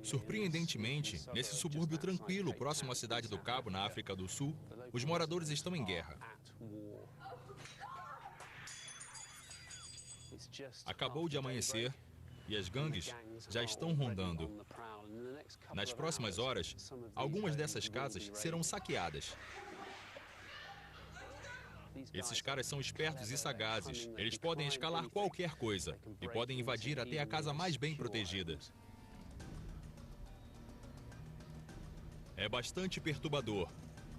Surpreendentemente, nesse subúrbio tranquilo próximo à cidade do Cabo, na África do Sul, os moradores estão em guerra. Acabou de amanhecer e as gangues já estão rondando. Nas próximas horas, algumas dessas casas serão saqueadas. Esses caras são espertos e sagazes. Eles podem escalar qualquer coisa e podem invadir até a casa mais bem protegida. É bastante perturbador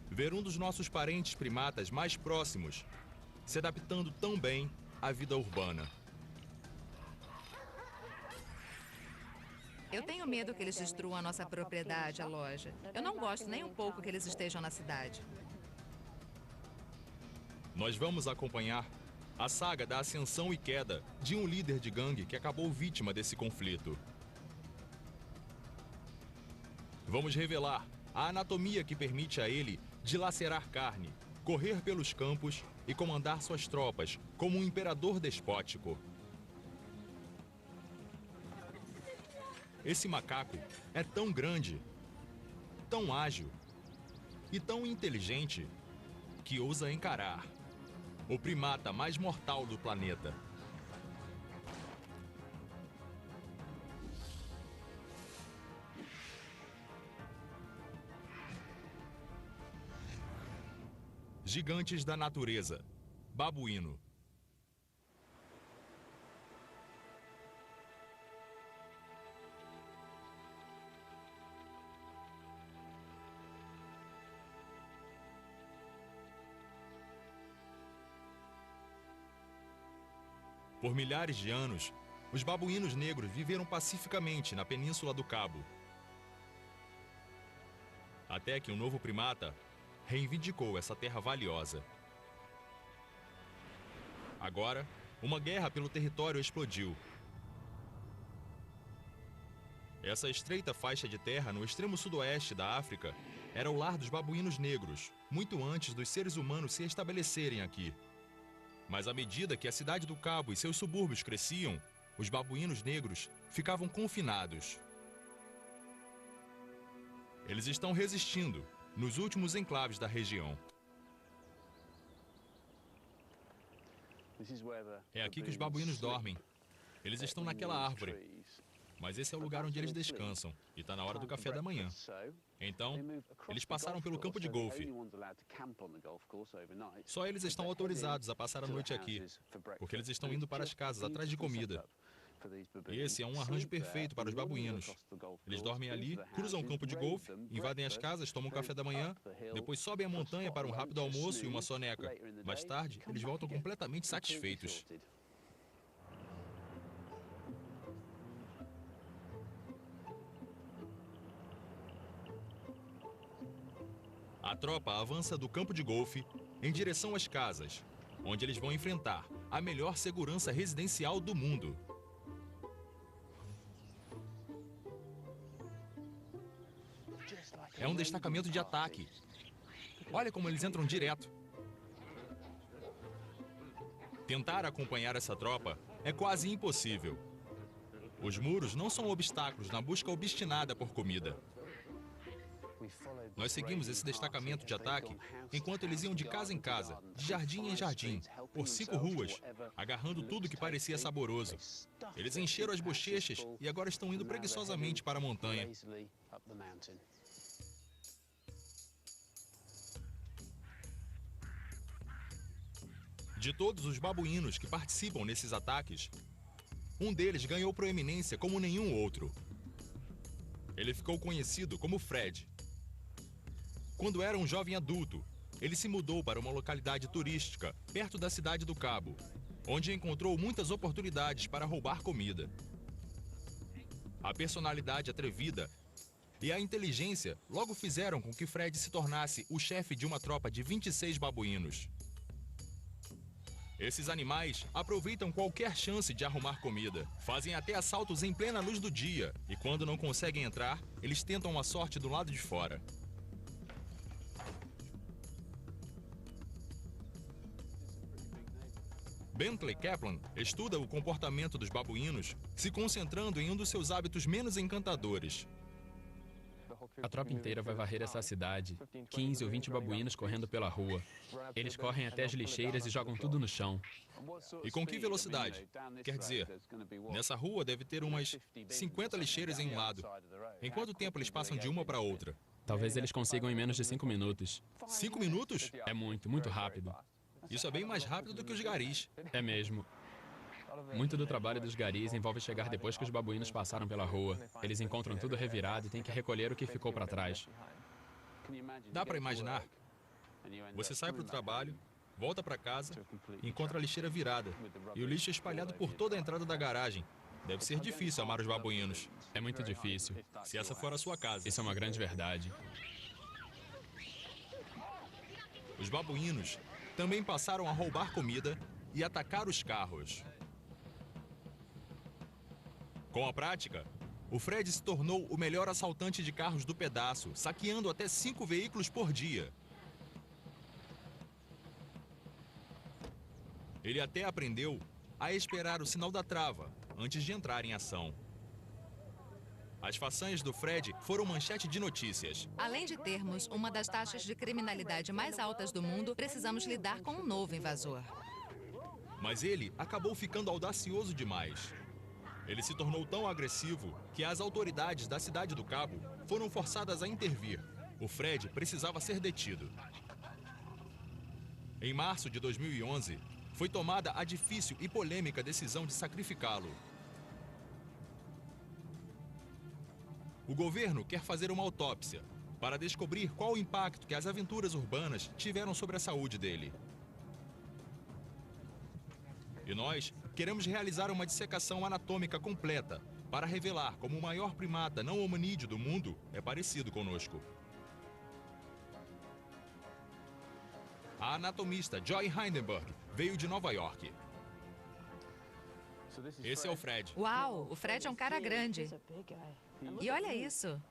ver um dos nossos parentes primatas mais próximos se adaptando tão bem à vida urbana. Eu tenho medo que eles destruam a nossa propriedade, a loja. Eu não gosto nem um pouco que eles estejam na cidade. Nós vamos acompanhar a saga da ascensão e queda de um líder de gangue que acabou vítima desse conflito. Vamos revelar a anatomia que permite a ele dilacerar carne, correr pelos campos e comandar suas tropas como um imperador despótico. Esse macaco é tão grande, tão ágil e tão inteligente que ousa encarar o primata mais mortal do planeta. Gigantes da natureza, babuíno. Por milhares de anos, os babuínos negros viveram pacificamente na Península do Cabo. Até que um novo primata reivindicou essa terra valiosa. Agora, uma guerra pelo território explodiu. Essa estreita faixa de terra no extremo sudoeste da África era o lar dos babuínos negros, muito antes dos seres humanos se estabelecerem aqui. Mas à medida que a cidade do Cabo e seus subúrbios cresciam, os babuínos negros ficavam confinados. Eles estão resistindo nos últimos enclaves da região. É aqui que os babuínos dormem. Eles estão naquela árvore. Mas esse é o lugar onde eles descansam, e está na hora do café da manhã. Então, eles passaram pelo campo de golfe. Só eles estão autorizados a passar a noite aqui, porque eles estão indo para as casas atrás de comida. Esse é um arranjo perfeito para os babuínos. Eles dormem ali, cruzam o campo de golfe, invadem as casas, tomam café da manhã, depois sobem a montanha para um rápido almoço e uma soneca. Mais tarde, eles voltam completamente satisfeitos. A tropa avança do campo de golfe em direção às casas, onde eles vão enfrentar a melhor segurança residencial do mundo. É um destacamento de ataque. Olha como eles entram direto. Tentar acompanhar essa tropa é quase impossível. Os muros não são obstáculos na busca obstinada por comida. Nós seguimos esse destacamento de ataque enquanto eles iam de casa em casa, de jardim em jardim, por 5 ruas, agarrando tudo que parecia saboroso. Eles encheram as bochechas e agora estão indo preguiçosamente para a montanha. De todos os babuínos que participam nesses ataques, um deles ganhou proeminência como nenhum outro. Ele ficou conhecido como Fred. Quando era um jovem adulto, ele se mudou para uma localidade turística perto da cidade do Cabo, onde encontrou muitas oportunidades para roubar comida. A personalidade atrevida e a inteligência logo fizeram com que Fred se tornasse o chefe de uma tropa de 26 babuínos. Esses animais aproveitam qualquer chance de arrumar comida, fazem até assaltos em plena luz do dia, e quando não conseguem entrar, eles tentam a sorte do lado de fora. Bentley Kaplan estuda o comportamento dos babuínos, se concentrando em um dos seus hábitos menos encantadores. A tropa inteira vai varrer essa cidade. 15 ou 20 babuínos correndo pela rua. Eles correm até as lixeiras e jogam tudo no chão. E com que velocidade? Quer dizer, nessa rua deve ter umas 50 lixeiras em um lado. Em quanto tempo eles passam de uma para outra? Talvez eles consigam em menos de 5 minutos. 5 minutos? É muito, muito rápido. Isso é bem mais rápido do que os garis. É mesmo. Muito do trabalho dos garis envolve chegar depois que os babuínos passaram pela rua. Eles encontram tudo revirado e têm que recolher o que ficou para trás. Dá para imaginar? Você sai para o trabalho, volta para casa e encontra a lixeira virada e o lixo espalhado por toda a entrada da garagem. Deve ser difícil amar os babuínos. É muito difícil. Se essa for a sua casa. Isso é uma grande verdade. Os babuínos também passaram a roubar comida e atacar os carros. Com a prática, o Fred se tornou o melhor assaltante de carros do pedaço, saqueando até 5 veículos por dia. Ele até aprendeu a esperar o sinal da trava antes de entrar em ação. As façanhas do Fred foram manchete de notícias. Além de termos uma das taxas de criminalidade mais altas do mundo, precisamos lidar com um novo invasor. Mas ele acabou ficando audacioso demais. Ele se tornou tão agressivo que as autoridades da cidade do Cabo foram forçadas a intervir. O Fred precisava ser detido. Em março de 2011, foi tomada a difícil e polêmica decisão de sacrificá-lo. O governo quer fazer uma autópsia para descobrir qual o impacto que as aventuras urbanas tiveram sobre a saúde dele. E nós queremos realizar uma dissecação anatômica completa para revelar como o maior primata não hominídeo do mundo é parecido conosco. A anatomista Joy Heidenberg veio de Nova York. Esse é o Fred. Uau, o Fred é um cara grande. E olha isso.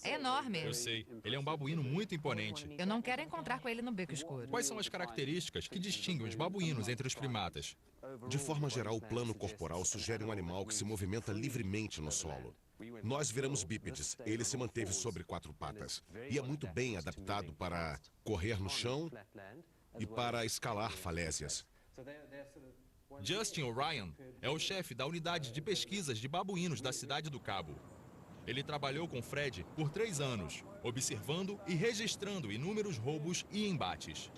É enorme. Eu sei, ele é um babuíno muito imponente. Eu não quero encontrar com ele no beco escuro. Quais são as características que distinguem os babuínos entre os primatas? De forma geral, o plano corporal sugere um animal que se movimenta livremente no solo. Nós viramos bípedes, ele se manteve sobre 4 patas. E é muito bem adaptado para correr no chão e para escalar falésias. Justin O'Ryan é o chefe da unidade de pesquisas de babuínos da cidade do Cabo. Ele trabalhou com Fred por 3 anos, observando e registrando inúmeros roubos e embates.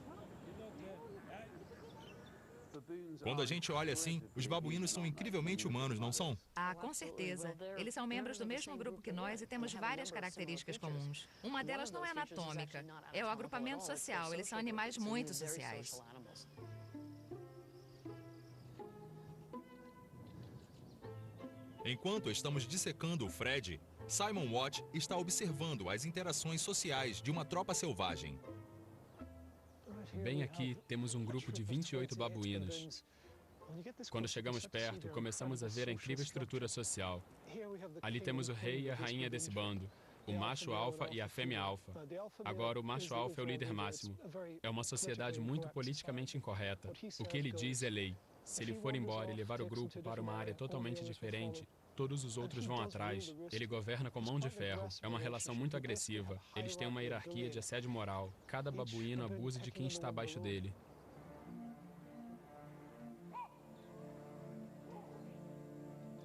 Quando a gente olha assim, os babuínos são incrivelmente humanos, não são? Ah, com certeza. Eles são membros do mesmo grupo que nós e temos várias características comuns. Uma delas não é anatômica, é o agrupamento social. Eles são animais muito sociais. Enquanto estamos dissecando o Fred, Simon Watt está observando as interações sociais de uma tropa selvagem. Bem aqui, temos um grupo de 28 babuínos. Quando chegamos perto, começamos a ver a incrível estrutura social. Ali temos o rei e a rainha desse bando, o macho alfa e a fêmea alfa. Agora, o macho alfa é o líder máximo. É uma sociedade muito politicamente incorreta. O que ele diz é lei. Se ele for embora e levar o grupo para uma área totalmente diferente, todos os outros vão atrás. Ele governa com mão de ferro. É uma relação muito agressiva. Eles têm uma hierarquia de assédio moral. Cada babuíno abusa de quem está abaixo dele.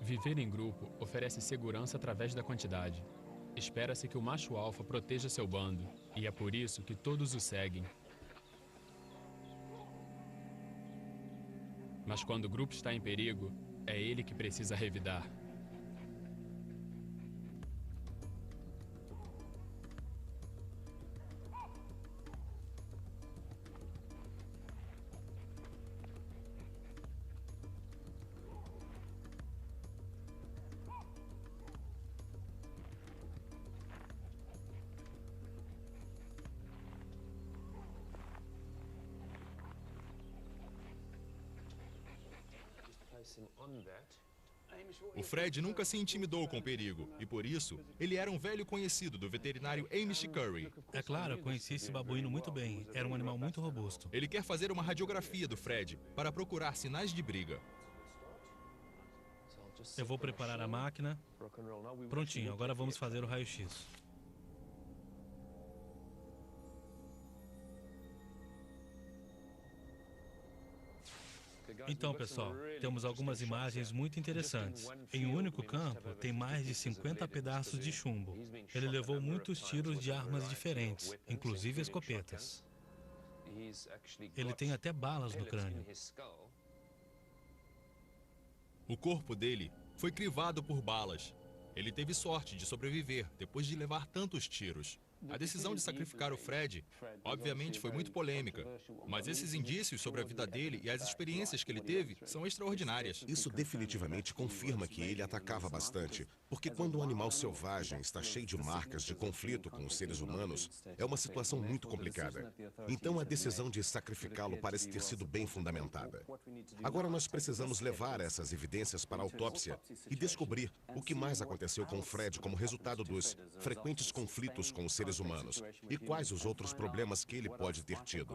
Viver em grupo oferece segurança através da quantidade. Espera-se que o macho alfa proteja seu bando, e é por isso que todos o seguem. Mas quando o grupo está em perigo, é ele que precisa revidar. O Fred nunca se intimidou com o perigo e, por isso, ele era um velho conhecido do veterinário Hamish Curry. É claro, eu conheci esse babuíno muito bem. Era um animal muito robusto. Ele quer fazer uma radiografia do Fred para procurar sinais de briga. Eu vou preparar a máquina. Prontinho, agora vamos fazer o raio-x. Então, pessoal, temos algumas imagens muito interessantes. Em um único campo, tem mais de 50 pedaços de chumbo. Ele levou muitos tiros de armas diferentes, inclusive escopetas. Ele tem até balas no crânio. O corpo dele foi crivado por balas. Ele teve sorte de sobreviver depois de levar tantos tiros. A decisão de sacrificar o Fred, obviamente, foi muito polêmica, mas esses indícios sobre a vida dele e as experiências que ele teve são extraordinárias. Isso definitivamente confirma que ele atacava bastante, porque quando um animal selvagem está cheio de marcas de conflito com os seres humanos, é uma situação muito complicada. Então a decisão de sacrificá-lo parece ter sido bem fundamentada. Agora nós precisamos levar essas evidências para a autópsia e descobrir o que mais aconteceu com o Fred como resultado dos frequentes conflitos com os seres humanos e quais os outros problemas que ele pode ter tido.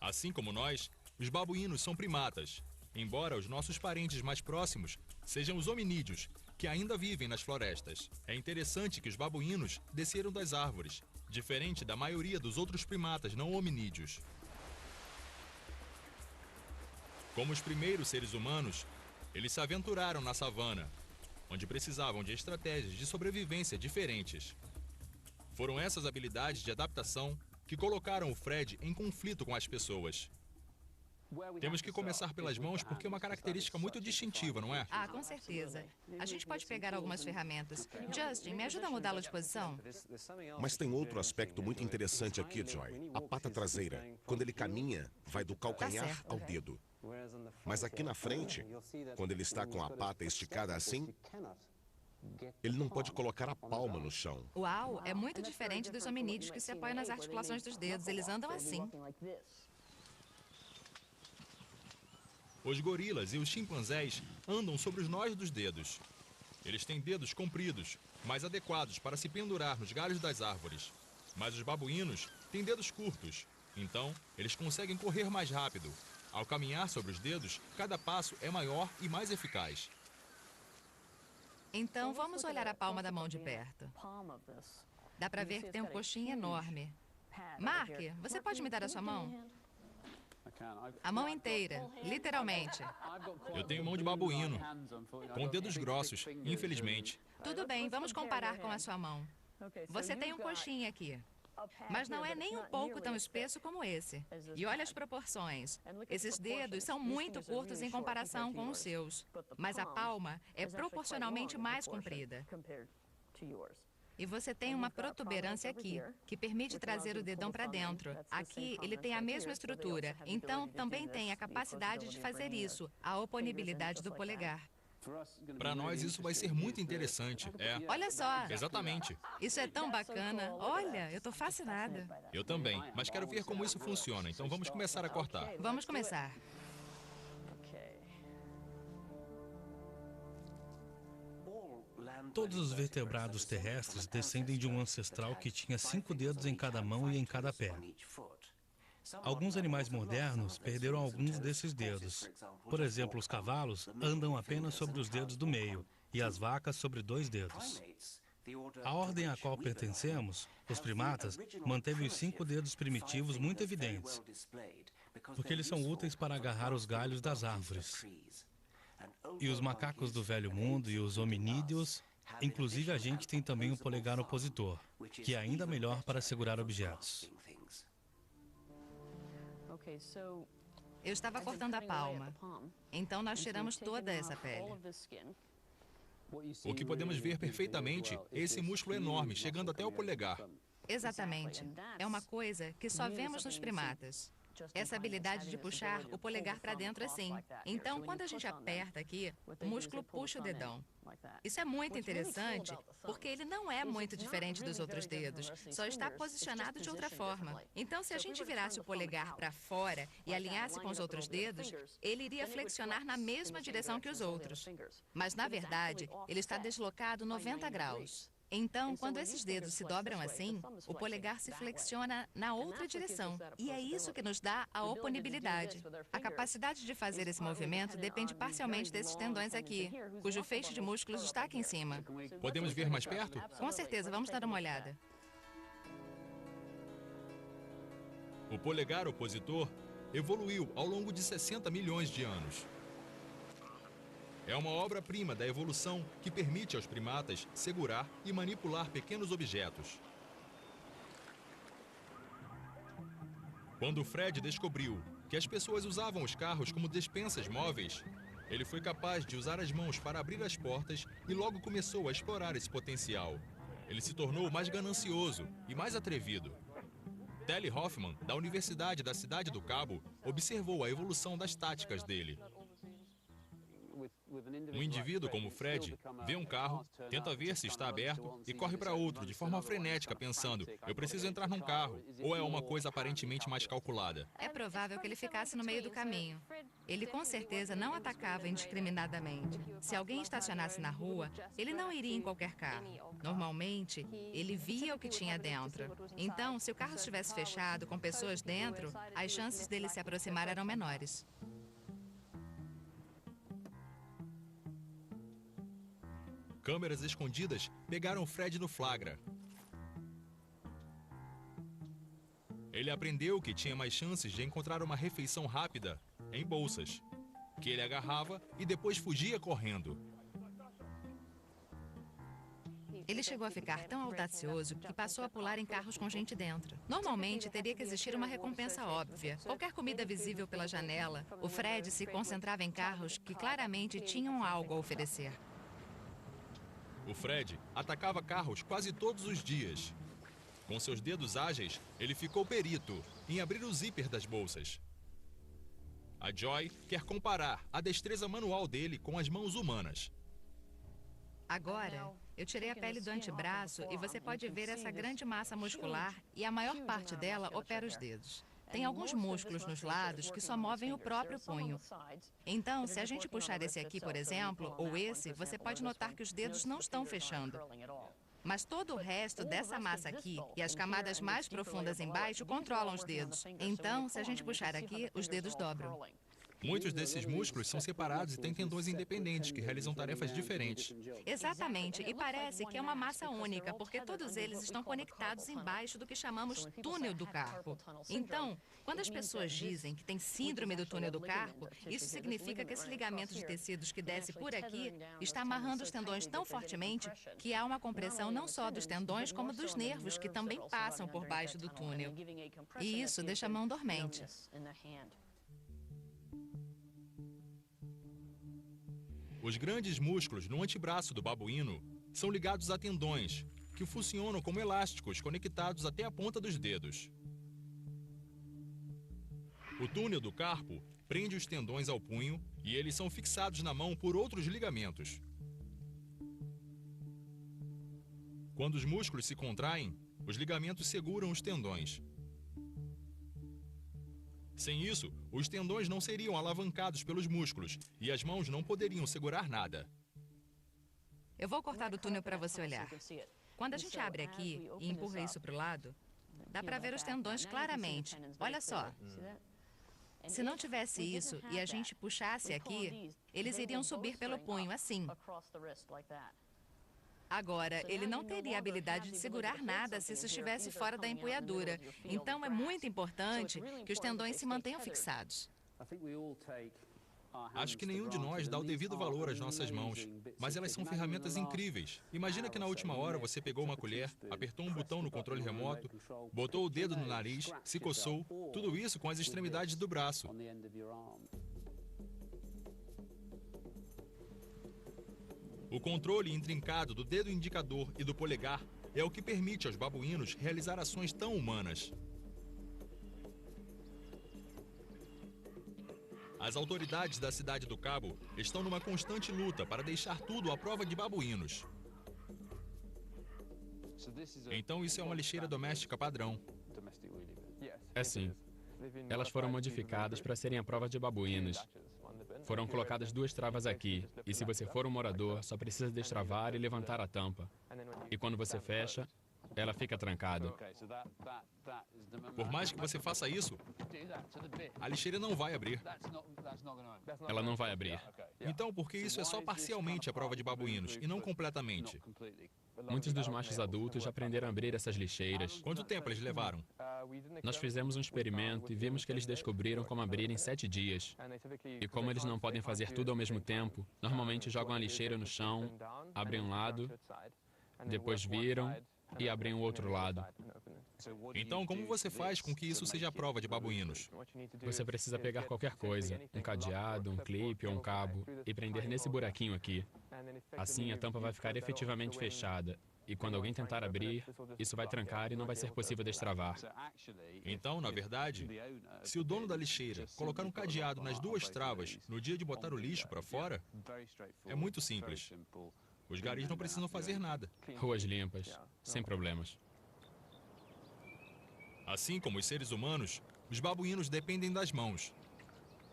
Assim como nós, os babuínos são primatas, embora os nossos parentes mais próximos sejam os hominídeos, que ainda vivem nas florestas. É interessante que os babuínos desceram das árvores, diferente da maioria dos outros primatas não hominídeos. Como os primeiros seres humanos, eles se aventuraram na savana, onde precisavam de estratégias de sobrevivência diferentes. Foram essas habilidades de adaptação que colocaram o Fred em conflito com as pessoas. Temos que começar pelas mãos porque é uma característica muito distintiva, não é? Ah, com certeza. A gente pode pegar algumas ferramentas. Justin, me ajuda a mudá-lo de posição? Mas tem outro aspecto muito interessante aqui, Joy. A pata traseira. Quando ele caminha, vai do calcanhar certo. ao dedo. Mas aqui na frente, quando ele está com a pata esticada assim, ele não pode colocar a palma no chão. Uau, é muito diferente dos hominídeos que se apoiam nas articulações dos dedos. Eles andam assim. Os gorilas e os chimpanzés andam sobre os nós dos dedos. Eles têm dedos compridos, mais adequados para se pendurar nos galhos das árvores. Mas os babuínos têm dedos curtos, então eles conseguem correr mais rápido. Ao caminhar sobre os dedos, cada passo é maior e mais eficaz. Então, vamos olhar a palma da mão de perto. Dá pra ver que tem um coxinho enorme. Mark, você pode me dar a sua mão? A mão inteira, literalmente. Eu tenho mão de babuíno, com dedos grossos, infelizmente. Tudo bem, vamos comparar com a sua mão. Você tem um coxinho aqui, mas não é nem um pouco tão espesso como esse. E olha as proporções. Esses dedos são muito curtos em comparação com os seus, mas a palma é proporcionalmente mais comprida. E você tem uma protuberância aqui, que permite trazer o dedão para dentro. Aqui, ele tem a mesma estrutura, então também tem a capacidade de fazer isso, a oponibilidade do polegar. Para nós, isso vai ser muito interessante. Olha só. Exatamente. Isso é tão bacana. Olha, eu tô fascinada. Eu também, mas quero ver como isso funciona, então vamos começar a cortar. Vamos começar. Todos os vertebrados terrestres descendem de um ancestral que tinha 5 dedos em cada mão e em cada pé. Alguns animais modernos perderam alguns desses dedos. Por exemplo, os cavalos andam apenas sobre os dedos do meio e as vacas sobre 2 dedos. A ordem a qual pertencemos, os primatas, manteve os 5 dedos primitivos muito evidentes, porque eles são úteis para agarrar os galhos das árvores. E os macacos do Velho Mundo e os hominídeos, inclusive a gente, tem também um polegar opositor, que é ainda melhor para segurar objetos. Eu estava cortando a palma, então nós tiramos toda essa pele. O que podemos ver perfeitamente é esse músculo enorme chegando até o polegar. Exatamente. É uma coisa que só vemos nos primatas. essa habilidade de puxar o polegar para dentro assim. Então, quando a gente aperta aqui, o músculo puxa o dedão. Isso é muito interessante, porque ele não é muito diferente dos outros dedos, só está posicionado de outra forma. Então, se a gente virasse o polegar para fora e alinhasse com os outros dedos, ele iria flexionar na mesma direção que os outros. Mas, na verdade, ele está deslocado 90 graus. Então, quando esses dedos se dobram assim, o polegar se flexiona na outra direção. E é isso que nos dá a oponibilidade. A capacidade de fazer esse movimento depende parcialmente desses tendões aqui, cujo feixe de músculos está aqui em cima. Podemos ver mais perto? Com certeza, vamos dar uma olhada. O polegar opositor evoluiu ao longo de 60 milhões de anos. É uma obra-prima da evolução que permite aos primatas segurar e manipular pequenos objetos. Quando Fred descobriu que as pessoas usavam os carros como despensas móveis, ele foi capaz de usar as mãos para abrir as portas e logo começou a explorar esse potencial. Ele se tornou mais ganancioso e mais atrevido. Telly Hoffman, da Universidade da Cidade do Cabo, observou a evolução das táticas dele. Um indivíduo como Fred vê um carro, tenta ver se está aberto e corre para outro de forma frenética, pensando, eu preciso entrar num carro, ou é uma coisa aparentemente mais calculada? É provável que ele ficasse no meio do caminho. Ele com certeza não atacava indiscriminadamente. Se alguém estacionasse na rua, ele não iria em qualquer carro. Normalmente, ele via o que tinha dentro. Então, se o carro estivesse fechado com pessoas dentro, as chances dele se aproximar eram menores. Câmeras escondidas pegaram Fred no flagra. Ele aprendeu que tinha mais chances de encontrar uma refeição rápida em bolsas, que ele agarrava e depois fugia correndo. Ele chegou a ficar tão audacioso que passou a pular em carros com gente dentro. Normalmente, teria que existir uma recompensa óbvia. Qualquer comida visível pela janela, o Fred se concentrava em carros que claramente tinham algo a oferecer. O Fred atacava carros quase todos os dias. Com seus dedos ágeis, ele ficou perito em abrir o zíper das bolsas. A Joy quer comparar a destreza manual dele com as mãos humanas. Agora, eu tirei a pele do antebraço e você pode ver essa grande massa muscular e a maior parte dela opera os dedos. Tem alguns músculos nos lados que só movem o próprio punho. Então, se a gente puxar esse aqui, por exemplo, ou esse, você pode notar que os dedos não estão fechando. Mas todo o resto dessa massa aqui e as camadas mais profundas embaixo controlam os dedos. Então, se a gente puxar aqui, os dedos dobram. Muitos desses músculos são separados e têm tendões independentes que realizam tarefas diferentes. Exatamente, e parece que é uma massa única, porque todos eles estão conectados embaixo do que chamamos túnel do carpo. Então, quando as pessoas dizem que tem síndrome do túnel do carpo, isso significa que esse ligamento de tecidos que desce por aqui está amarrando os tendões tão fortemente que há uma compressão não só dos tendões, como dos nervos que também passam por baixo do túnel. E isso deixa a mão dormente. Os grandes músculos no antebraço do babuíno são ligados a tendões, que funcionam como elásticos conectados até a ponta dos dedos. O túnel do carpo prende os tendões ao punho e eles são fixados na mão por outros ligamentos. Quando os músculos se contraem, os ligamentos seguram os tendões. Sem isso, os tendões não seriam alavancados pelos músculos e as mãos não poderiam segurar nada. Eu vou cortar o túnel para você olhar. Quando a gente abre aqui e empurra isso para o lado, dá para ver os tendões claramente. Olha só. Se não tivesse isso e a gente puxasse aqui, eles iriam subir pelo punho, assim. Agora, ele não teria a habilidade de segurar nada se isso estivesse fora da empunhadura. Então, é muito importante que os tendões se mantenham fixados. Acho que nenhum de nós dá o devido valor às nossas mãos, mas elas são ferramentas incríveis. Imagina que na última hora você pegou uma colher, apertou um botão no controle remoto, botou o dedo no nariz, se coçou, tudo isso com as extremidades do braço. O controle intrincado do dedo indicador e do polegar é o que permite aos babuínos realizar ações tão humanas. As autoridades da cidade do Cabo estão numa constante luta para deixar tudo à prova de babuínos. Então isso é uma lixeira doméstica padrão. É sim. Elas foram modificadas para serem à prova de babuínos. Foram colocadas 2 travas aqui, e se você for um morador, só precisa destravar e levantar a tampa. E quando você fecha, ela fica trancada. Por mais que você faça isso, a lixeira não vai abrir. Ela não vai abrir. Então, por que isso é só parcialmente a prova de babuínos e não completamente? Muitos dos machos adultos já aprenderam a abrir essas lixeiras. Quanto tempo eles levaram? Nós fizemos um experimento e vimos que eles descobriram como abrir em 7 dias. E como eles não podem fazer tudo ao mesmo tempo, normalmente jogam a lixeira no chão, abrem um lado, depois viram e abrem o outro lado. Então, como você faz com que isso seja a prova de babuínos? Você precisa pegar qualquer coisa, um cadeado, um clipe ou um cabo, e prender nesse buraquinho aqui. Assim, a tampa vai ficar efetivamente fechada. E quando alguém tentar abrir, isso vai trancar e não vai ser possível destravar. Então, na verdade, se o dono da lixeira colocar um cadeado nas 2 travas no dia de botar o lixo para fora, é muito simples. Os garis não precisam fazer nada. Ruas limpas, sem problemas. Assim como os seres humanos, os babuínos dependem das mãos.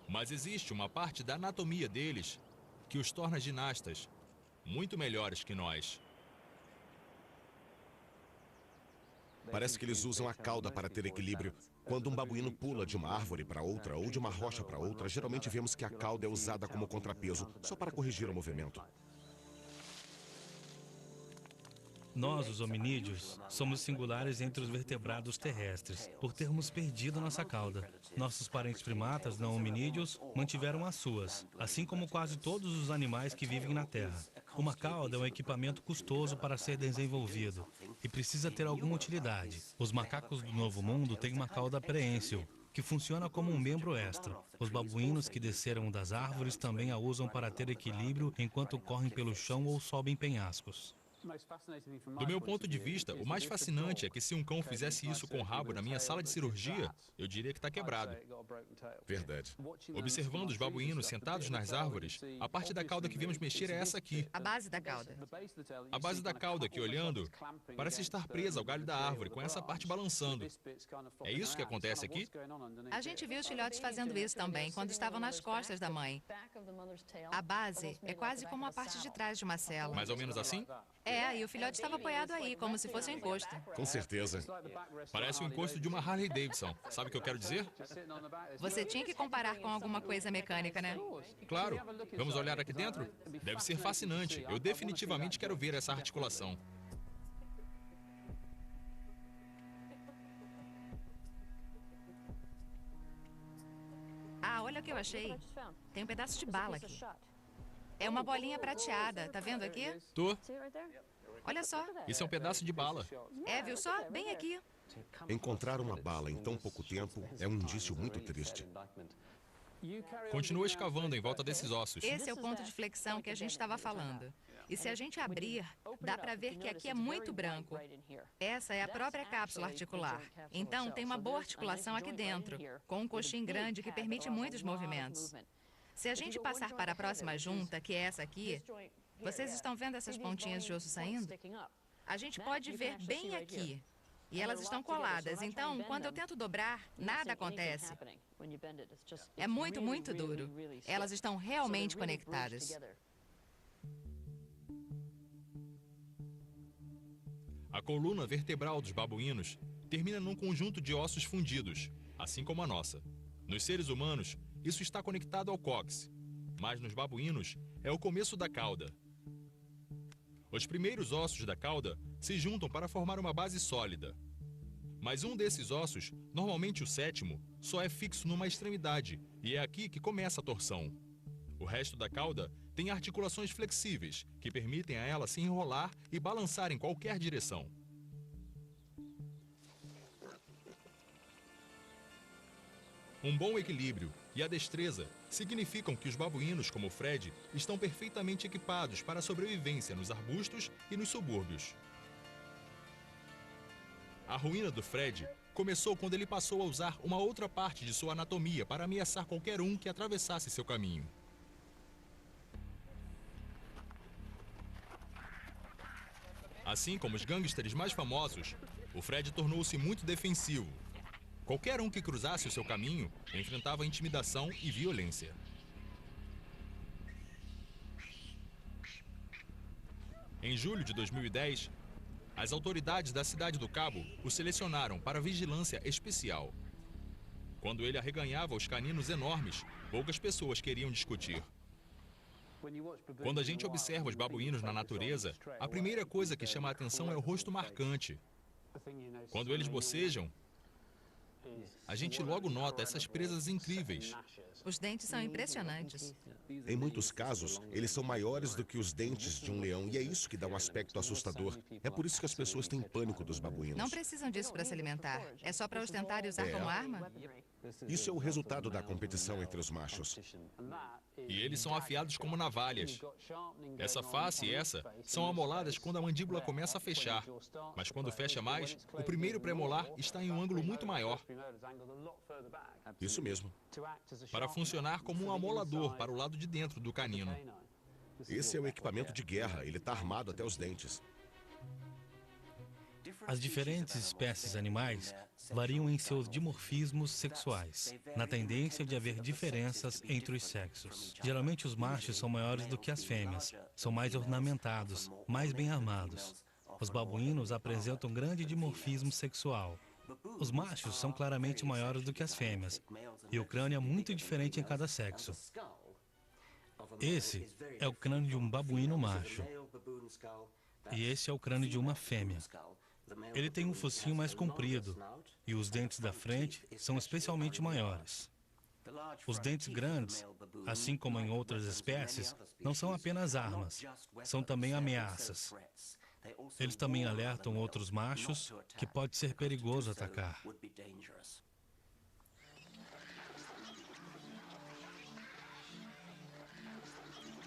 Mas existe uma parte da anatomia deles que os torna ginastas muito melhores que nós. Parece que eles usam a cauda para ter equilíbrio. Quando um babuíno pula de uma árvore para outra ou de uma rocha para outra, geralmente vemos que a cauda é usada como contrapeso, só para corrigir o movimento. Nós, os hominídeos, somos singulares entre os vertebrados terrestres, por termos perdido nossa cauda. Nossos parentes primatas não hominídeos mantiveram as suas, assim como quase todos os animais que vivem na Terra. Uma cauda é um equipamento custoso para ser desenvolvido e precisa ter alguma utilidade. Os macacos do Novo Mundo têm uma cauda prehensile, que funciona como um membro extra. Os babuínos que desceram das árvores também a usam para ter equilíbrio enquanto correm pelo chão ou sobem penhascos. Do meu ponto de vista, o mais fascinante é que se um cão fizesse isso com o rabo na minha sala de cirurgia, eu diria que está quebrado. Verdade. Observando os babuínos sentados nas árvores, a parte da cauda que vemos mexer é essa aqui. A base da cauda. A base da cauda que, olhando, parece estar presa ao galho da árvore, com essa parte balançando. É isso que acontece aqui? A gente viu os filhotes fazendo isso também, quando estavam nas costas da mãe. A base é quase como a parte de trás de uma cela. Mais ou menos assim? É, e o filhote estava apoiado aí, como se fosse um encosto. Com certeza. Parece o encosto de uma Harley Davidson. Sabe o que eu quero dizer? Você tinha que comparar com alguma coisa mecânica, né? Claro. Vamos olhar aqui dentro? Deve ser fascinante. Eu definitivamente quero ver essa articulação. Ah, olha o que eu achei. Tem um pedaço de bala aqui. É uma bolinha prateada, tá vendo aqui? Tô. Olha só. Isso é um pedaço de bala. É, viu só? Bem aqui. Encontrar uma bala em tão pouco tempo é um indício muito triste. Continua escavando em volta desses ossos. Esse é o ponto de flexão que a gente estava falando. E se a gente abrir, dá para ver que aqui é muito branco. Essa é a própria cápsula articular. Então, tem uma boa articulação aqui dentro, com um coxim grande que permite muitos movimentos. Se a gente passar para a próxima junta, que é essa aqui, vocês estão vendo essas pontinhas de osso saindo? A gente pode ver bem aqui. E elas estão coladas, então, quando eu tento dobrar, nada acontece. É muito, muito duro. Elas estão realmente conectadas. A coluna vertebral dos babuínos termina num conjunto de ossos fundidos, assim como a nossa. Nos seres humanos, isso está conectado ao cóccix, mas nos babuínos é o começo da cauda. Os primeiros ossos da cauda se juntam para formar uma base sólida. Mas um desses ossos, normalmente o 7º, só é fixo numa extremidade, e é aqui que começa a torção. O resto da cauda tem articulações flexíveis, que permitem a ela se enrolar e balançar em qualquer direção. Um bom equilíbrio e a destreza significam que os babuínos, como o Fred, estão perfeitamente equipados para a sobrevivência nos arbustos e nos subúrbios. A ruína do Fred começou quando ele passou a usar uma outra parte de sua anatomia para ameaçar qualquer um que atravessasse seu caminho. Assim como os gangsters mais famosos, o Fred tornou-se muito defensivo. Qualquer um que cruzasse o seu caminho enfrentava intimidação e violência. Em julho de 2010, as autoridades da cidade do Cabo o selecionaram para vigilância especial. Quando ele arreganhava os caninos enormes, poucas pessoas queriam discutir. Quando a gente observa os babuínos na natureza, a primeira coisa que chama a atenção é o rosto marcante. Quando eles bocejam, a gente logo nota essas presas incríveis. Os dentes são impressionantes. Em muitos casos, eles são maiores do que os dentes de um leão e é isso que dá um aspecto assustador. É por isso que as pessoas têm pânico dos babuínos. Não precisam disso para se alimentar. É só para ostentar e usar como arma? Isso é o resultado da competição entre os machos. E eles são afiados como navalhas. Essa face e essa são amoladas quando a mandíbula começa a fechar. Mas quando fecha mais, o primeiro premolar está em um ângulo muito maior. Isso mesmo. Para funcionar como um amolador para o lado de dentro do canino. Esse é o equipamento de guerra. Ele está armado até os dentes. As diferentes espécies animais variam em seus dimorfismos sexuais, na tendência de haver diferenças entre os sexos. Geralmente os machos são maiores do que as fêmeas, são mais ornamentados, mais bem armados. Os babuínos apresentam grande dimorfismo sexual. Os machos são claramente maiores do que as fêmeas, e o crânio é muito diferente em cada sexo. Esse é o crânio de um babuíno macho, e esse é o crânio de uma fêmea. Ele tem um focinho mais comprido, e os dentes da frente são especialmente maiores. Os dentes grandes, assim como em outras espécies, não são apenas armas, são também ameaças. Eles também alertam outros machos que pode ser perigoso atacar.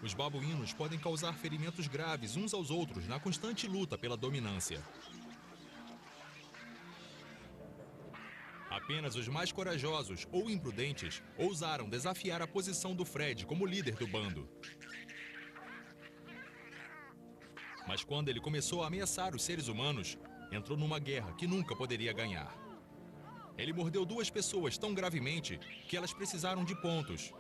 Os babuínos podem causar ferimentos graves uns aos outros na constante luta pela dominância. Apenas os mais corajosos ou imprudentes ousaram desafiar a posição do Fred como líder do bando. Mas quando ele começou a ameaçar os seres humanos, entrou numa guerra que nunca poderia ganhar. Ele mordeu 2 pessoas tão gravemente que elas precisaram de pontos.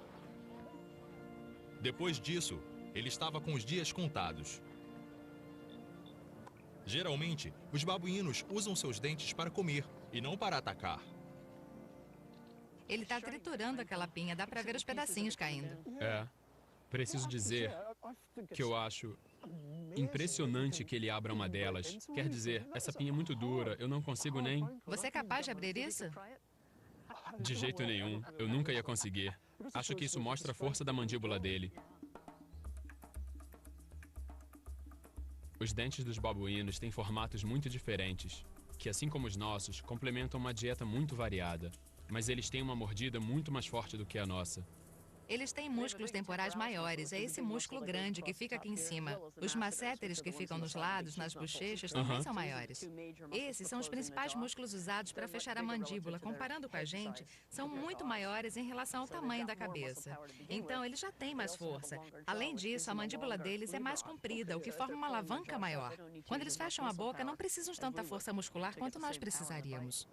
Depois disso, ele estava com os dias contados. Geralmente, os babuínos usam seus dentes para comer e não para atacar. Ele está triturando aquela pinha, dá para ver os pedacinhos caindo. Preciso dizer que eu acho impressionante que ele abra uma delas. Quer dizer, essa pinha é muito dura, eu não consigo nem... Você é capaz de abrir isso? De jeito nenhum, eu nunca ia conseguir. Acho que isso mostra a força da mandíbula dele. Os dentes dos babuínos têm formatos muito diferentes, que, assim como os nossos, complementam uma dieta muito variada. Mas eles têm uma mordida muito mais forte do que a nossa. Eles têm músculos temporais maiores, é esse músculo grande que fica aqui em cima. Os masséteres que ficam nos lados, nas bochechas, também são maiores. Esses são os principais músculos usados para fechar a mandíbula. Comparando com a gente, são muito maiores em relação ao tamanho da cabeça. Então, eles já têm mais força. Além disso, a mandíbula deles é mais comprida, o que forma uma alavanca maior. Quando eles fecham a boca, não precisam de tanta força muscular quanto nós precisaríamos.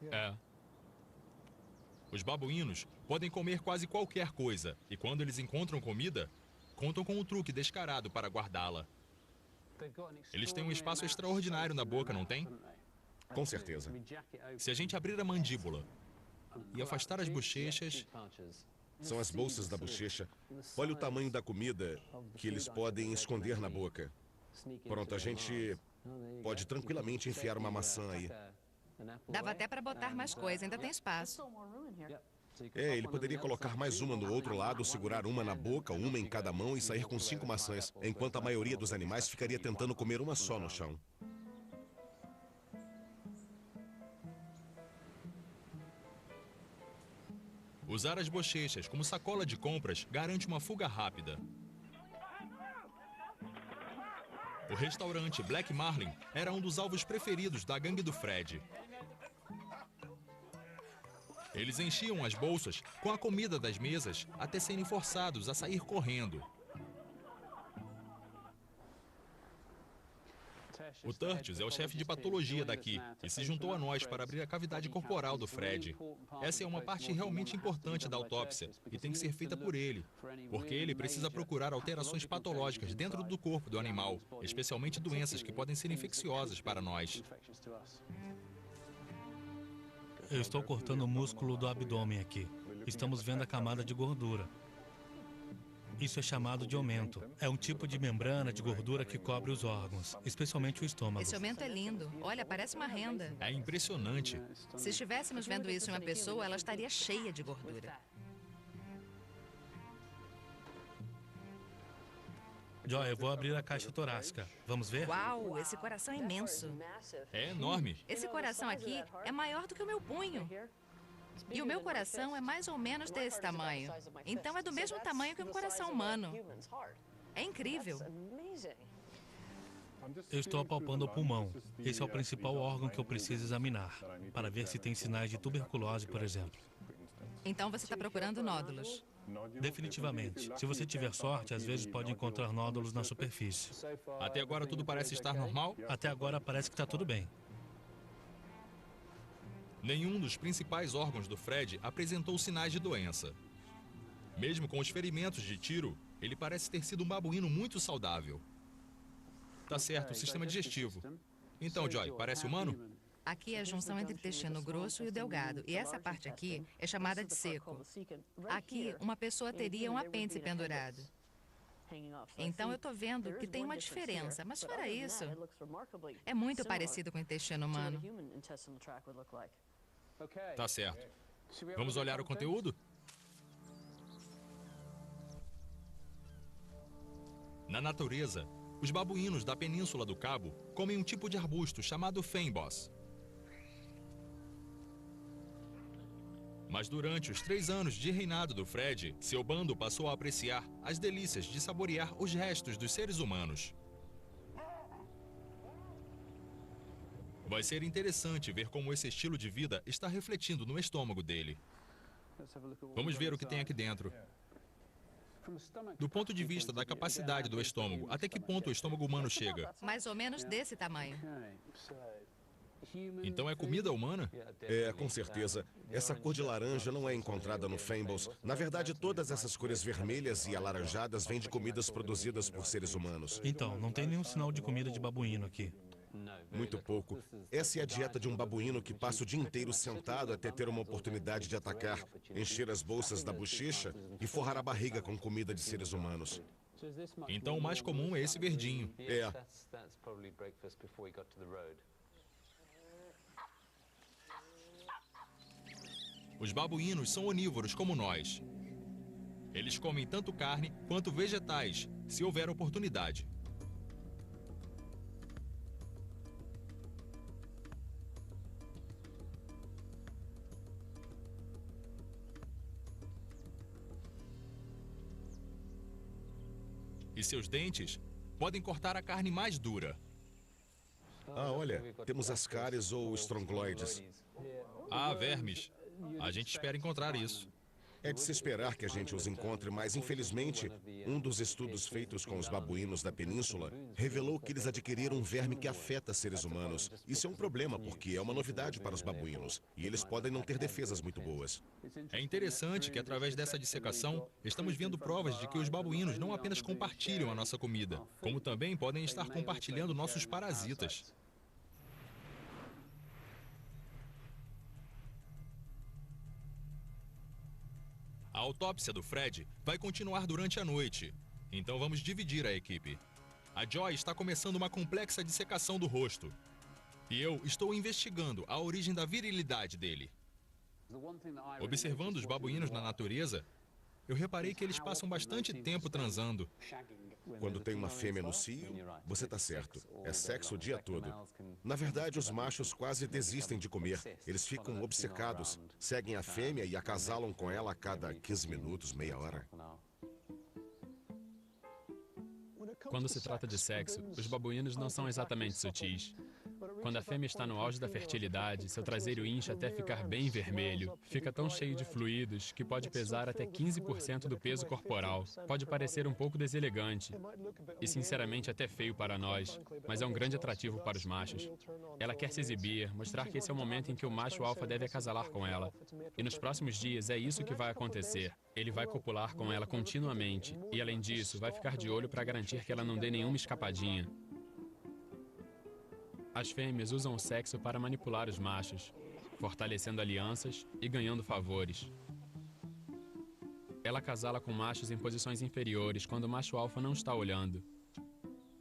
Os babuínos podem comer quase qualquer coisa e quando eles encontram comida, contam com um truque descarado para guardá-la. Eles têm um espaço extraordinário na boca, não tem? Com certeza. Se a gente abrir a mandíbula e afastar as bochechas... São as bolsas da bochecha. Olha o tamanho da comida que eles podem esconder na boca. Pronto, a gente pode tranquilamente enfiar uma maçã aí. Dava até para botar mais coisa, ainda tem espaço. Ele poderia colocar mais uma no outro lado, segurar uma na boca, uma em cada mão e sair com 5 maçãs, enquanto a maioria dos animais ficaria tentando comer uma só no chão. Usar as bochechas como sacola de compras garante uma fuga rápida. O restaurante Black Marlin era um dos alvos preferidos da gangue do Fred. Eles enchiam as bolsas com a comida das mesas até serem forçados a sair correndo. O Tertius é o chefe de patologia daqui e se juntou a nós para abrir a cavidade corporal do Fred. Essa é uma parte realmente importante da autópsia e tem que ser feita por ele, porque ele precisa procurar alterações patológicas dentro do corpo do animal, especialmente doenças que podem ser infecciosas para nós. Eu estou cortando o músculo do abdômen aqui. Estamos vendo a camada de gordura. Isso é chamado de aumento. É um tipo de membrana de gordura que cobre os órgãos, especialmente o estômago. Esse aumento é lindo. Olha, parece uma renda. É impressionante. Se estivéssemos vendo isso em uma pessoa, ela estaria cheia de gordura. Joy, eu vou abrir a caixa torácica. Vamos ver? Uau, esse coração é imenso. É enorme. Esse coração aqui é maior do que o meu punho. E o meu coração é mais ou menos desse tamanho. Então é do mesmo tamanho que um coração humano. É incrível. Eu estou apalpando o pulmão. Esse é o principal órgão que eu preciso examinar, para ver se tem sinais de tuberculose, por exemplo. Então você está procurando nódulos. Definitivamente. Se você tiver sorte, às vezes pode encontrar nódulos na superfície. Até agora tudo parece estar normal? Até agora parece que está tudo bem. Nenhum dos principais órgãos do Fred apresentou sinais de doença. Mesmo com os ferimentos de tiro, ele parece ter sido um babuíno muito saudável. Tá certo, o sistema digestivo. Então, Joy, parece humano? Aqui é a junção entre o intestino grosso e o delgado. E essa parte aqui é chamada de seco. Aqui, uma pessoa teria um apêndice pendurado. Então eu estou vendo que tem uma diferença, mas fora isso, é muito parecido com o intestino humano. Tá certo. Vamos olhar o conteúdo? Na natureza, os babuínos da Península do Cabo comem um tipo de arbusto chamado feimbos. Mas durante os 3 anos de reinado do Fred, seu bando passou a apreciar as delícias de saborear os restos dos seres humanos. Vai ser interessante ver como esse estilo de vida está refletindo no estômago dele. Vamos ver o que tem aqui dentro. Do ponto de vista da capacidade do estômago, até que ponto o estômago humano chega? Mais ou menos desse tamanho. Então é comida humana? É, com certeza. Essa cor de laranja não é encontrada no feimbos. Na verdade, todas essas cores vermelhas e alaranjadas vêm de comidas produzidas por seres humanos. Então, não tem nenhum sinal de comida de babuíno aqui. Muito pouco. Essa é a dieta de um babuíno que passa o dia inteiro sentado até ter uma oportunidade de atacar, encher as bolsas da bochecha e forrar a barriga com comida de seres humanos. Então o mais comum é esse verdinho. É. Os babuínos são onívoros como nós. Eles comem tanto carne quanto vegetais, se houver oportunidade. E seus dentes podem cortar a carne mais dura. Ah, olha, temos ascaris ou estrongloides. Ah, vermes. A gente espera encontrar isso. É de se esperar que a gente os encontre, mas infelizmente, um dos estudos feitos com os babuínos da península revelou que eles adquiriram um verme que afeta seres humanos. Isso é um problema, porque é uma novidade para os babuínos, e eles podem não ter defesas muito boas. É interessante que, através dessa dissecação, estamos vendo provas de que os babuínos não apenas compartilham a nossa comida, como também podem estar compartilhando nossos parasitas. A autópsia do Fred vai continuar durante a noite, então vamos dividir a equipe. A Joy está começando uma complexa dissecação do rosto. E eu estou investigando a origem da virilidade dele. Observando os babuínos na natureza, eu reparei que eles passam bastante tempo transando. Quando tem uma fêmea no cio, você está certo. É sexo o dia todo. Na verdade, os machos quase desistem de comer. Eles ficam obcecados, seguem a fêmea e acasalam com ela a cada 15 minutos, meia hora. Quando se trata de sexo, os babuínos não são exatamente sutis. Quando a fêmea está no auge da fertilidade, seu traseiro incha até ficar bem vermelho. Fica tão cheio de fluidos que pode pesar até 15% do peso corporal. Pode parecer um pouco deselegante e, sinceramente, até feio para nós, mas é um grande atrativo para os machos. Ela quer se exibir, mostrar que esse é o momento em que o macho alfa deve acasalar com ela. E nos próximos dias é isso que vai acontecer. Ele vai copular com ela continuamente e, além disso, vai ficar de olho para garantir que ela não dê nenhuma escapadinha. As fêmeas usam o sexo para manipular os machos, fortalecendo alianças e ganhando favores. Ela acasala com machos em posições inferiores quando o macho alfa não está olhando.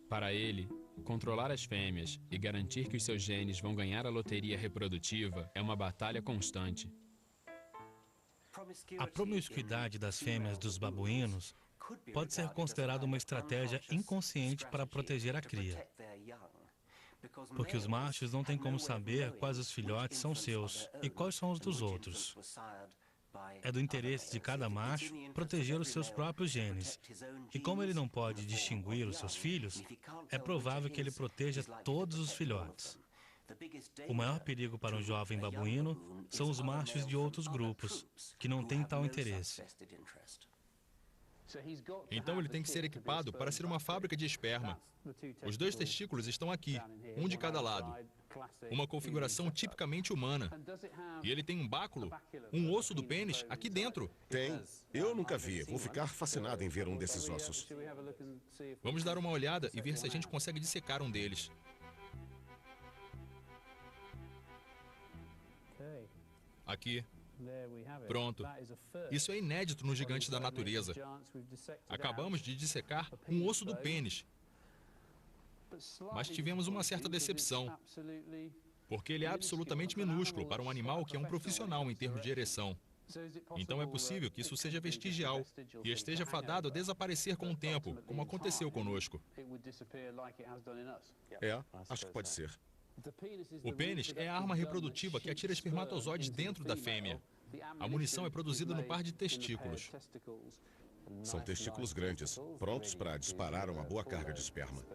Para ele, controlar as fêmeas e garantir que os seus genes vão ganhar a loteria reprodutiva é uma batalha constante. A promiscuidade das fêmeas dos babuínos pode ser considerada uma estratégia inconsciente para proteger a cria. Porque os machos não têm como saber quais os filhotes são seus e quais são os dos outros. É do interesse de cada macho proteger os seus próprios genes. E como ele não pode distinguir os seus filhos, é provável que ele proteja todos os filhotes. O maior perigo para um jovem babuíno são os machos de outros grupos, que não têm tal interesse. Então ele tem que ser equipado para ser uma fábrica de esperma. Os 2 testículos estão aqui, um de cada lado. Uma configuração tipicamente humana. E ele tem um báculo, um osso do pênis, aqui dentro. Tem. Eu nunca vi. Vou ficar fascinado em ver um desses ossos. Vamos dar uma olhada e ver se a gente consegue dissecar um deles. Aqui. Pronto. Isso é inédito no gigante da natureza. Acabamos de dissecar um osso do pênis. Mas tivemos uma certa decepção, porque ele é absolutamente minúsculo para um animal que é um profissional em termos de ereção. Então é possível que isso seja vestigial e esteja fadado a desaparecer com o tempo, como aconteceu conosco. Acho que pode ser. O pênis é a arma reprodutiva que atira espermatozoides dentro da fêmea. A munição é produzida no par de testículos. São testículos grandes, prontos para disparar uma boa carga de esperma.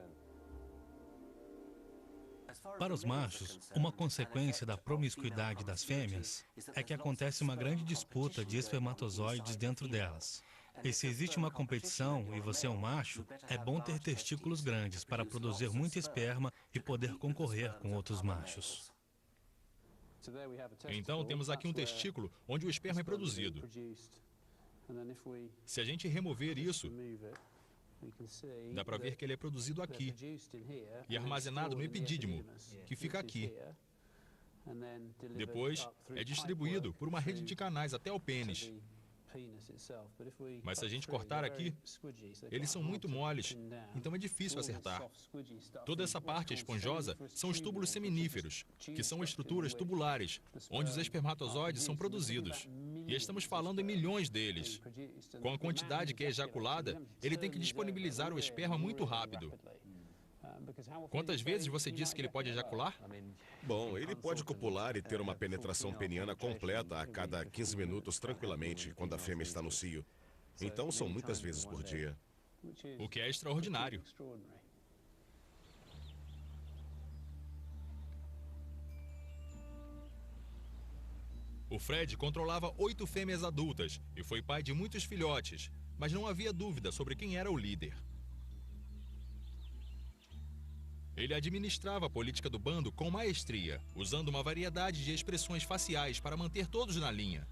Para os machos, uma consequência da promiscuidade das fêmeas é que acontece uma grande disputa de espermatozoides dentro delas. E se existe uma competição e você é um macho, é bom ter testículos grandes para produzir muito esperma e poder concorrer com outros machos. Então temos aqui um testículo onde o esperma é produzido. Se a gente remover isso, dá para ver que ele é produzido aqui e armazenado no epidídimo, que fica aqui. Depois é distribuído por uma rede de canais até o pênis. Mas se a gente cortar aqui, eles são muito moles, então é difícil acertar. Toda essa parte esponjosa são os túbulos seminíferos, que são estruturas tubulares, onde os espermatozoides são produzidos. E estamos falando em milhões deles. Com a quantidade que é ejaculada, ele tem que disponibilizar o esperma muito rápido. Quantas vezes você disse que ele pode ejacular? Bom, ele pode copular e ter uma penetração peniana completa a cada 15 minutos tranquilamente, quando a fêmea está no cio. Então, são muitas vezes por dia. O que é extraordinário. O Fred controlava 8 fêmeas adultas e foi pai de muitos filhotes, mas não havia dúvida sobre quem era o líder. Ele administrava a política do bando com maestria, usando uma variedade de expressões faciais para manter todos na linha.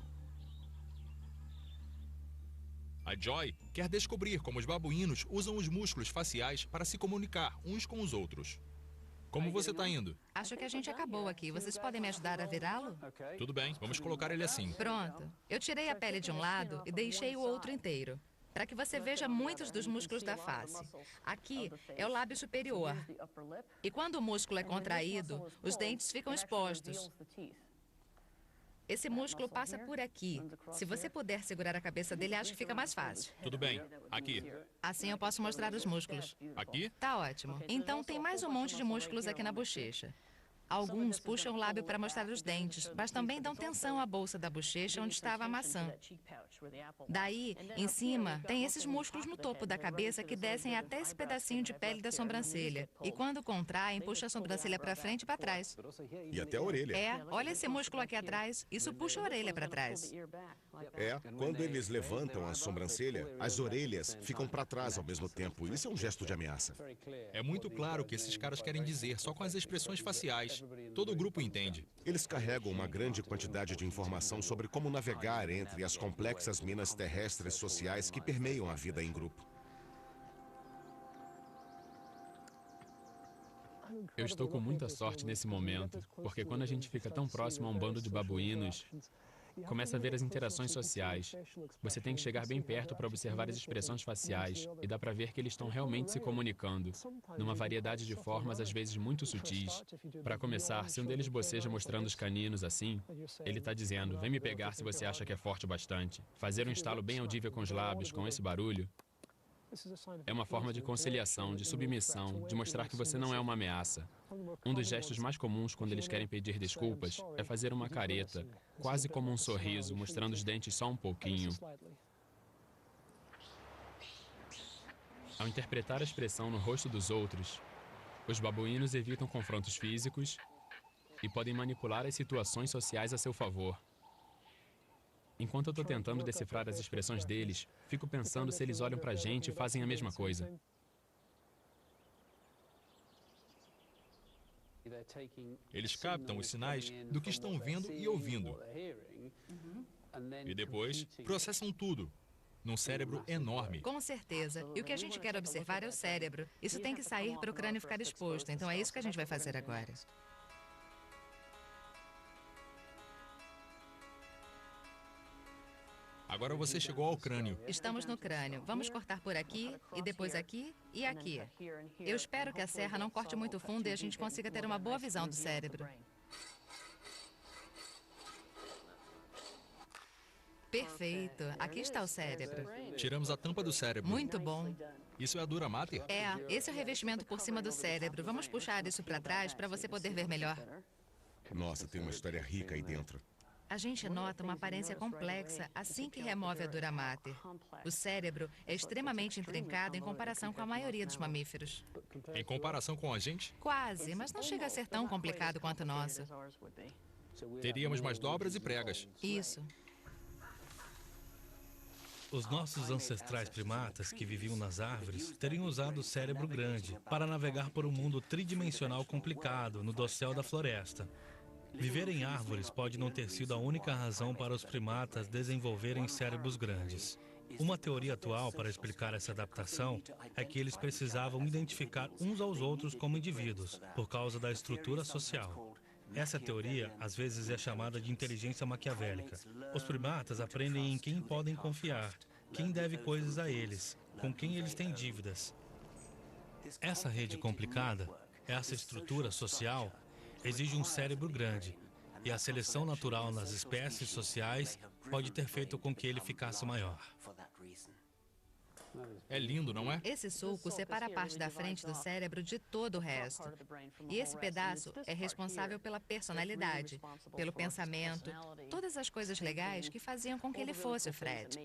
A Joy quer descobrir como os babuínos usam os músculos faciais para se comunicar uns com os outros. Como você está indo? Acho que a gente acabou aqui. Vocês podem me ajudar a virá-lo? Tudo bem, vamos colocar ele assim. Pronto. Eu tirei a pele de um lado e deixei o outro inteiro, para que você veja muitos dos músculos da face. Aqui é o lábio superior. E quando o músculo é contraído, os dentes ficam expostos. Esse músculo passa por aqui. Se você puder segurar a cabeça dele, acho que fica mais fácil. Tudo bem, aqui. Assim eu posso mostrar os músculos. Aqui? Tá ótimo. Então tem mais um monte de músculos aqui na bochecha. Alguns puxam o lábio para mostrar os dentes, mas também dão tensão à bolsa da bochecha onde estava a maçã. Daí, em cima, tem esses músculos no topo da cabeça que descem até esse pedacinho de pele da sobrancelha. E quando contraem, puxa a sobrancelha para frente e para trás. E até a orelha. Olha esse músculo aqui atrás. Isso puxa a orelha para trás. Quando eles levantam a sobrancelha, as orelhas ficam para trás ao mesmo tempo. Isso é um gesto de ameaça. É muito claro o que esses caras querem dizer, só com as expressões faciais. Todo o grupo entende. Eles carregam uma grande quantidade de informação sobre como navegar entre as complexas minas terrestres sociais que permeiam a vida em grupo. Eu estou com muita sorte nesse momento, porque quando a gente fica tão próximo a um bando de babuínos, começa a ver as interações sociais. Você tem que chegar bem perto para observar as expressões faciais e dá para ver que eles estão realmente se comunicando, numa variedade de formas às vezes muito sutis. Para começar, se um deles boceja mostrando os caninos assim, ele está dizendo, vem me pegar se você acha que é forte o bastante. Fazer um estalo bem audível com os lábios, com esse barulho, é uma forma de conciliação, de submissão, de mostrar que você não é uma ameaça. Um dos gestos mais comuns quando eles querem pedir desculpas é fazer uma careta, quase como um sorriso, mostrando os dentes só um pouquinho. Ao interpretar a expressão no rosto dos outros, os babuínos evitam confrontos físicos e podem manipular as situações sociais a seu favor. Enquanto eu estou tentando decifrar as expressões deles, fico pensando se eles olham para a gente e fazem a mesma coisa. Eles captam os sinais do que estão vendo e ouvindo. E depois, processam tudo num cérebro enorme. Com certeza. E o que a gente quer observar é o cérebro. Isso tem que sair para o crânio ficar exposto. Então é isso que a gente vai fazer agora. Agora você chegou ao crânio. Estamos no crânio. Vamos cortar por aqui, e depois aqui e aqui. Eu espero que a serra não corte muito fundo e a gente consiga ter uma boa visão do cérebro. Perfeito. Aqui está o cérebro. Tiramos a tampa do cérebro. Muito bom. Isso é a dura mater? Esse é o revestimento por cima do cérebro. Vamos puxar isso para trás para você poder ver melhor. Nossa, tem uma história rica aí dentro. A gente nota uma aparência complexa assim que remove a dura mater. O cérebro é extremamente intrincado em comparação com a maioria dos mamíferos. Em comparação com a gente? Quase, mas não chega a ser tão complicado quanto o nosso. Teríamos mais dobras e pregas. Isso. Os nossos ancestrais primatas que viviam nas árvores teriam usado o cérebro grande para navegar por um mundo tridimensional complicado no dossel da floresta. Viver em árvores pode não ter sido a única razão para os primatas desenvolverem cérebros grandes. Uma teoria atual para explicar essa adaptação é que eles precisavam identificar uns aos outros como indivíduos, por causa da estrutura social. Essa teoria, às vezes, é chamada de inteligência maquiavélica. Os primatas aprendem em quem podem confiar, quem deve coisas a eles, com quem eles têm dívidas. Essa rede complicada, essa estrutura social, exige um cérebro grande, e a seleção natural nas espécies sociais pode ter feito com que ele ficasse maior. É lindo, não é? Esse sulco separa a parte da frente do cérebro de todo o resto. E esse pedaço é responsável pela personalidade, pelo pensamento, todas as coisas legais que faziam com que ele fosse o Fred.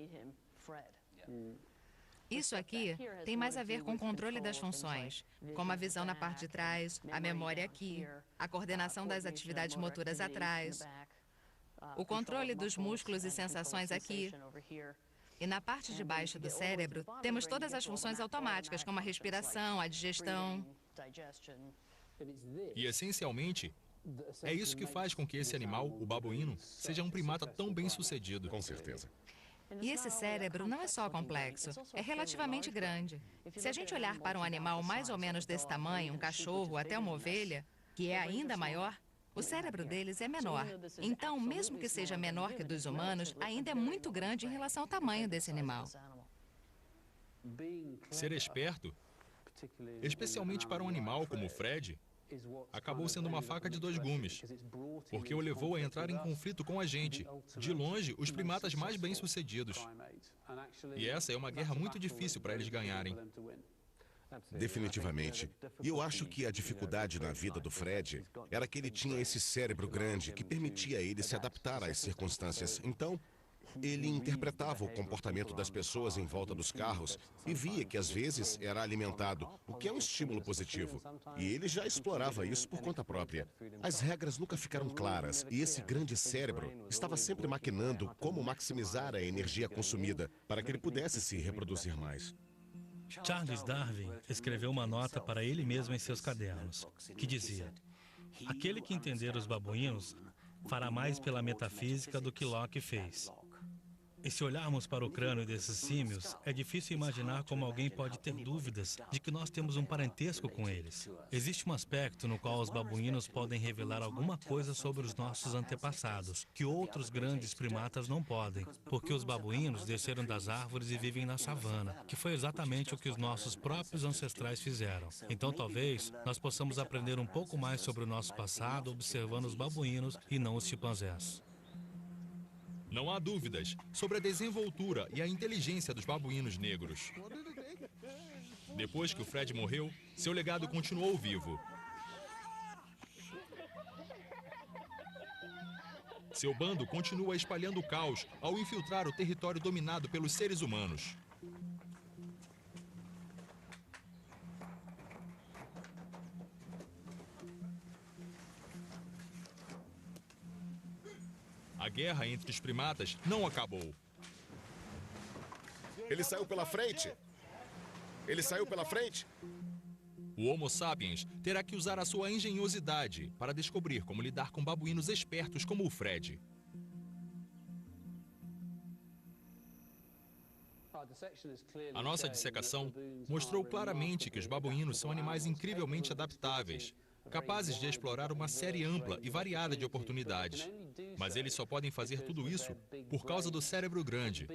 Isso aqui tem mais a ver com o controle das funções, como a visão na parte de trás, a memória aqui, a coordenação das atividades motoras atrás, o controle dos músculos e sensações aqui. E na parte de baixo do cérebro, temos todas as funções automáticas, como a respiração, a digestão. E, essencialmente, é isso que faz com que esse animal, o babuíno, seja um primata tão bem-sucedido. Com certeza. E esse cérebro não é só complexo, é relativamente grande. Se a gente olhar para um animal mais ou menos desse tamanho, um cachorro, até uma ovelha, que é ainda maior, o cérebro deles é menor. Então, mesmo que seja menor que o dos humanos, ainda é muito grande em relação ao tamanho desse animal. Ser esperto, especialmente para um animal como o Fred, acabou sendo uma faca de dois gumes, porque o levou a entrar em conflito com a gente, de longe, os primatas mais bem-sucedidos. E essa é uma guerra muito difícil para eles ganharem. Definitivamente. E eu acho que a dificuldade na vida do Fred era que ele tinha esse cérebro grande que permitia a ele se adaptar às circunstâncias. Então, ele interpretava o comportamento das pessoas em volta dos carros e via que às vezes era alimentado, o que é um estímulo positivo. E ele já explorava isso por conta própria. As regras nunca ficaram claras e esse grande cérebro estava sempre maquinando como maximizar a energia consumida para que ele pudesse se reproduzir mais. Charles Darwin escreveu uma nota para ele mesmo em seus cadernos, que dizia: aquele que entender os babuínos fará mais pela metafísica do que Locke fez. E se olharmos para o crânio desses símios, é difícil imaginar como alguém pode ter dúvidas de que nós temos um parentesco com eles. Existe um aspecto no qual os babuínos podem revelar alguma coisa sobre os nossos antepassados, que outros grandes primatas não podem, porque os babuínos desceram das árvores e vivem na savana, que foi exatamente o que os nossos próprios ancestrais fizeram. Então talvez nós possamos aprender um pouco mais sobre o nosso passado observando os babuínos e não os chimpanzés. Não há dúvidas sobre a desenvoltura e a inteligência dos babuínos negros. Depois que o Fred morreu, seu legado continuou vivo. Seu bando continua espalhando caos ao infiltrar o território dominado pelos seres humanos. A guerra entre os primatas não acabou. Ele saiu pela frente! Ele saiu pela frente! O Homo sapiens terá que usar a sua engenhosidade para descobrir como lidar com babuínos espertos como o Fred. A nossa dissecação mostrou claramente que os babuínos são animais incrivelmente adaptáveis, capazes de explorar uma série ampla e variada de oportunidades. Mas eles só podem fazer tudo isso por causa do cérebro grande.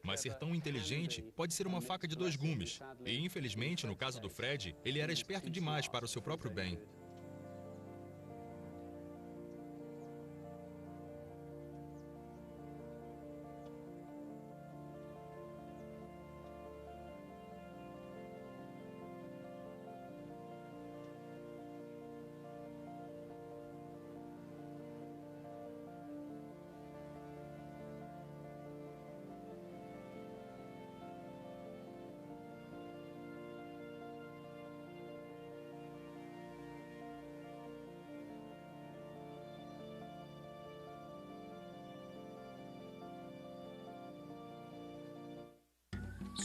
Mas ser tão inteligente pode ser uma faca de dois gumes. E, infelizmente, no caso do Fred, ele era esperto demais para o seu próprio bem.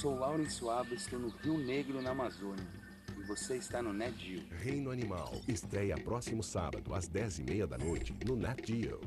Sou Laurence Waba, estou no Rio Negro, na Amazônia. E você está no Nat Geo. Reino Animal estreia próximo sábado, às 10h30 da noite, no Nat Geo.